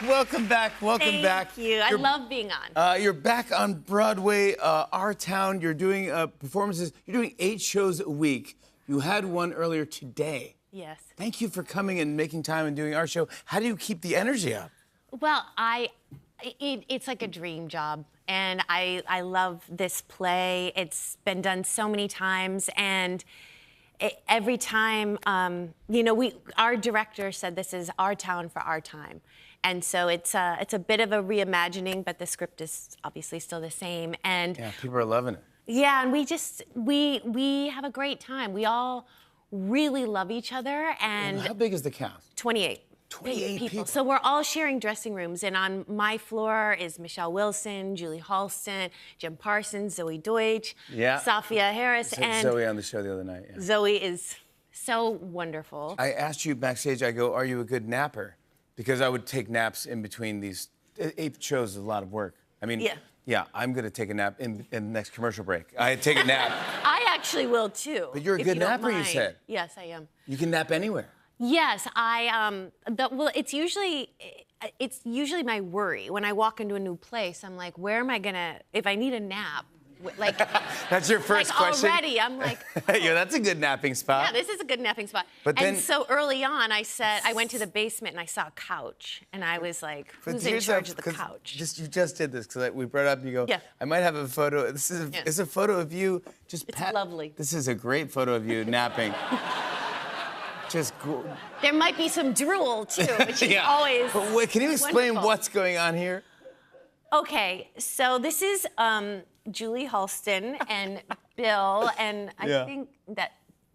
Welcome back. Welcome back. Thank you. I love being on. You're back on Broadway, Our Town. You're doing performances. You're doing 8 shows a week. You had one earlier today. Yes. Thank you for coming and making time and doing our show. How do you keep the energy up? Well, it's like a dream job. And I love this play. It's been done so many times. And every time, our director said this is our town for our time. And so it's a bit of a reimagining, but the script is obviously still the same. And yeah, people are loving it. Yeah, and we have a great time. We all really love each other. And how big is the cast? 28. 28 people. So we're all sharing dressing rooms. And on my floor is Michelle Wilson, Julie Halston, Jim Parsons, Zoe Deutsch, Safia Harris. And Zoe on the show the other night. Yeah. Zoe is so wonderful. I asked you backstage, I go, are you a good napper? Because I would take naps in between these 8 shows is a lot of work. I mean, yeah, I'm going to take a nap in the next commercial break. I take a nap. I actually will, too. But you're a good napper, you said. Yes, I am. You can nap anywhere. Yes, it's usually my worry. When I walk into a new place, I'm like, where am I going to, if I need a nap, like... That's your first question? Already, I'm like... Oh. Yeah, that's a good napping spot. Yeah, this is a good napping spot. But then, and so early on, I went to the basement and I saw a couch. And I was like, who's in charge of the couch? You just did this, because we brought it up, you go, I might have a photo. This is it's a photo of you. It's lovely. This is a great photo of you napping. There might be some drool, too, which is always But wait, can you explain wonderful. what's going on here? Okay, so this is Julie Halston and Bill, and I think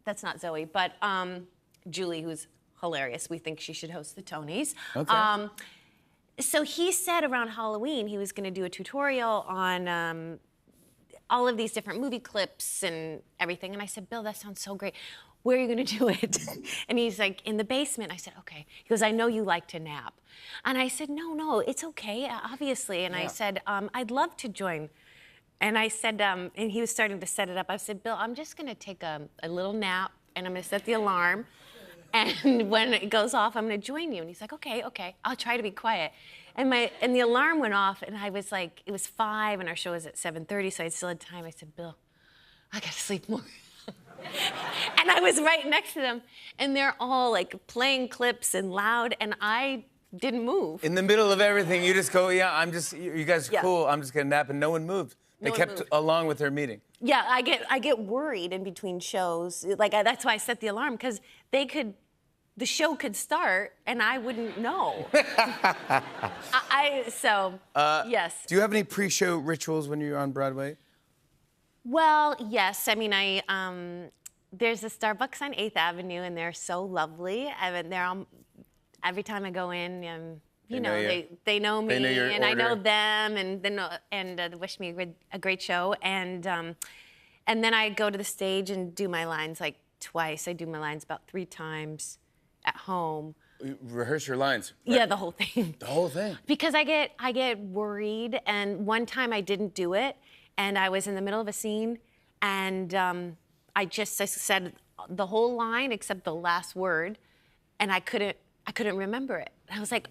that's not Zoe, but Julie, who's hilarious. We think she should host the Tonys. Okay. So he said around Halloween he was going to do a tutorial on all of these different movie clips and everything, and I said, Bill, that sounds so great. Where are you going to do it? And he's like, in the basement. I said, okay. He goes, I know you like to nap. And I said, no, it's okay, obviously. And I said, I'd love to join. And I said, and he was starting to set it up. I said, Bill, I'm just going to take a little nap, and I'm going to set the alarm. And when it goes off, I'm going to join you. And he's like, okay, I'll try to be quiet. And the alarm went off, and I was like, it was 5, and our show was at 7:30, so I still had time. I said, Bill, I got to sleep more. And I was right next to them, and they're all like playing clips and loud, and I didn't move. In the middle of everything, you just go, you guys are cool, I'm just gonna nap, and no one moved. They kept along with their meeting. Yeah, I get worried in between shows. Like that's why I set the alarm, because the show could start and I wouldn't know. Yes. Do you have any pre-show rituals when you're on Broadway? Well, yes. I mean, there's a Starbucks on 8th Avenue, and they're so lovely. I mean, every time I go in, they know me, and I know them, and they wish me a great show. And then I go to the stage and do my lines like twice. I do my lines about 3 times at home. You rehearse your lines. Right? Yeah, the whole thing. The whole thing. Because I get worried, and one time I didn't do it. And I was in the middle of a scene, and I said the whole line except the last word, and I couldn't remember it. I was like,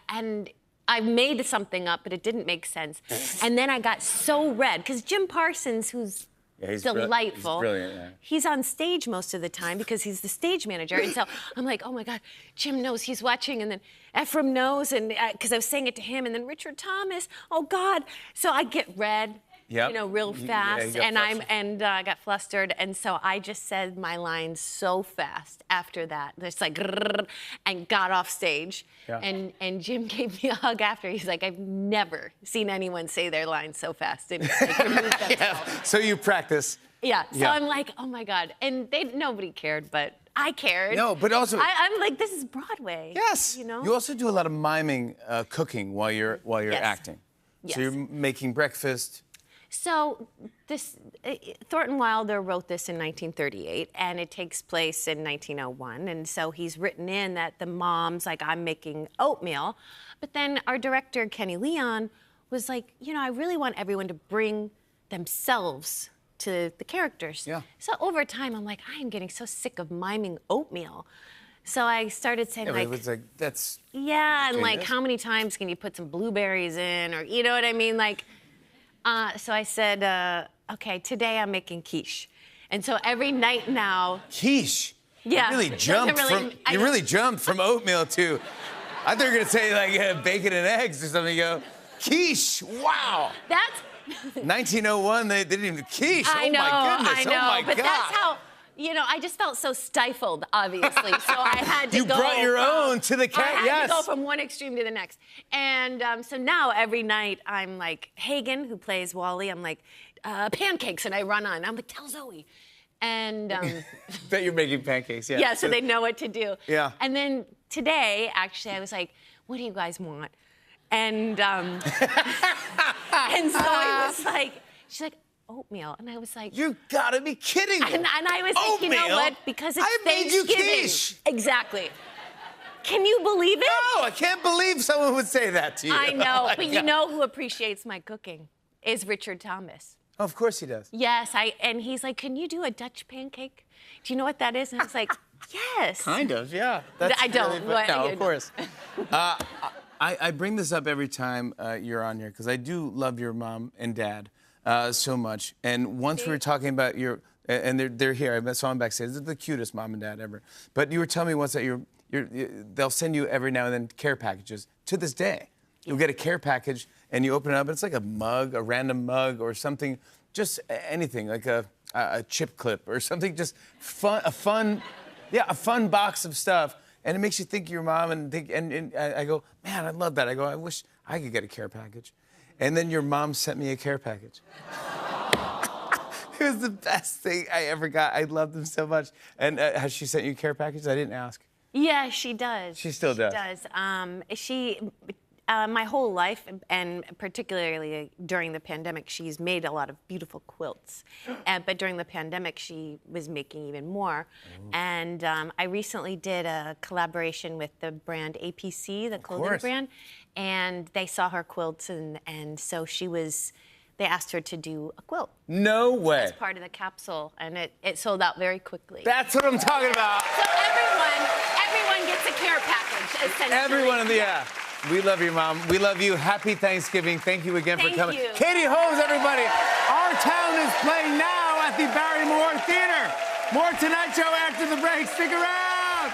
and I made something up, but it didn't make sense. And then I got so red, because Jim Parsons, who's delightful. He's brilliant, yeah. He's on stage most of the time because he's the stage manager. And so I'm like, oh my God, Jim knows he's watching. And then Ephraim knows, and because I was saying it to him. And then Richard Thomas, oh God. So I get red. Real fast, I got flustered, and so I just said my lines so fast after that. It's like, and got off stage, and Jim gave me a hug after. He's like, I've never seen anyone say their lines so fast and remove themselves. So you practice. Yeah. So I'm like, oh my God, and nobody cared, but I cared. No, but also I'm like, this is Broadway. Yes. You also do a lot of miming, cooking while you're acting. Yes. So you're making breakfast. So Thornton Wilder wrote this in 1938, and it takes place in 1901. And so he's written in that the mom's like, I'm making oatmeal. But then our director, Kenny Leon, was like, I really want everyone to bring themselves to the characters. Yeah. So over time, I'm like, I am getting so sick of miming oatmeal. So I started saying, yeah, like, it was like, that's... Yeah, and like, how many times can you put some blueberries in, or you know what I mean? Like, so I said, okay, today I'm making quiche. And so every night now... Quiche? Yeah. You really jumped from oatmeal to... I thought you were going to say, like, bacon and eggs or something. You go, quiche, wow. That's... 1901, they didn't even... Quiche, I know, my goodness, I know, oh my but God. that's how... You know, I just felt so stifled, obviously. So I had to go. You brought your own to the cat, I had to go from one extreme to the next. And so now every night I'm like, Hagen, who plays Wally, I'm like, pancakes, and I run on. I'm like, tell Zoe. And that you're making pancakes, yeah. Yeah, so they know what to do. Yeah. And then today, actually, I was like, what do you guys want? And and Zoe was like, she's like, oatmeal. And I was like... You gotta be kidding me. And I was like, oatmeal? You know what? Because it's I made Thanksgiving. You quiche. Exactly. Can you believe it? No, I can't believe someone would say that to you. I know, Oh but you know who appreciates my cooking is Richard Thomas. Oh, of course he does. Yes, and he's like, can you do a Dutch pancake? Do you know what that is? And I was like, yes. Kind of, yeah. I don't. Really, no, of course. I bring this up every time you're on here because I do love your mom and dad. So much. And once we were talking about your, and they're here, I saw them backstage. They're the cutest mom and dad ever. But you were telling me once that they'll send you every now and then care packages. To this day, you'll get a care package and you open it up, and it's like a mug, a random mug or something, just anything, like a chip clip or something, just fun, a fun box of stuff. And it makes you think of your mom and I go, man, I love that. I go, I wish I could get a care package. And then your mom sent me a care package. It was the best thing I ever got. I loved them so much. And has she sent you a care package? I didn't ask. Yeah, she does. She still does. She does. My whole life, and particularly during the pandemic, she's made a lot of beautiful quilts. But during the pandemic, she was making even more. Oh. And I recently did a collaboration with the brand APC, the clothing brand. And they saw her quilts, and so they asked her to do a quilt. No way. As part of the capsule, and it sold out very quickly. That's what I'm talking about. So everyone gets a care package, essentially. Everyone we love you, Mom. We love you. Happy Thanksgiving. Thank you again for coming. Thank you. Katie Holmes, everybody. Our Town is playing now at the Barrymore Theater. More Tonight Show after the break. Stick around.